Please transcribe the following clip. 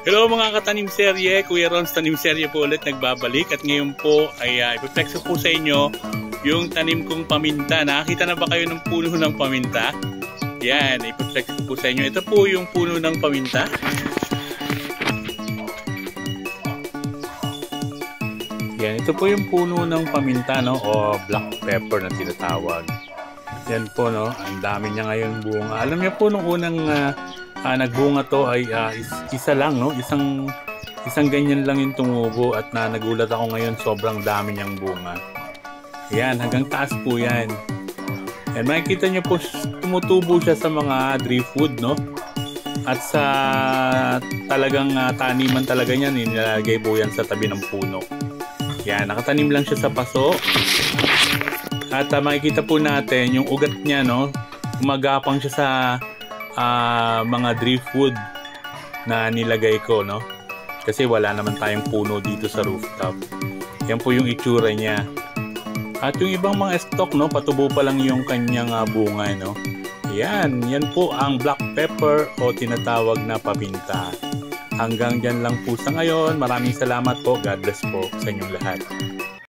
Hello mga katanim serye, Kuya Ron's Tanim Serye po ulit nagbabalik at ngayon po ay ipiplex po sa inyo yung tanim kong paminta. Nakakita na ba kayo ng puno ng paminta? Yan, ipiplex po sa inyo. Ito po yung puno ng paminta. Yan, ito po yung puno ng paminta, no, o black pepper na tinatawag. Yan po, no, ang dami niya ngayon bunga. Alam niyo po nung unang nagbunga to ay isa lang, no, isang ganyan lang yung tumubo at nagulat ako ngayon sobrang dami niyang bunga. Yan, hanggang taas po yan. And makikita niyo po tumutubo siya sa mga driftwood, no, at sa talagang taniman talaga niyan, nilalagay po yan sa tabi ng puno. Yan, nakatanim lang siya sa paso. At makikita po natin yung ugat niya, no, gumagapang siya sa mga driftwood na nilagay ko, no, kasi wala naman tayong puno dito sa rooftop. Yan po yung itsura niya. At yung ibang mga stock, no, patubo pa lang yung kanyang bunga, no. Yan po ang black pepper o tinatawag na paminta. Hanggang dyan lang po sa ngayon. Maraming salamat po. God bless po sa inyong lahat.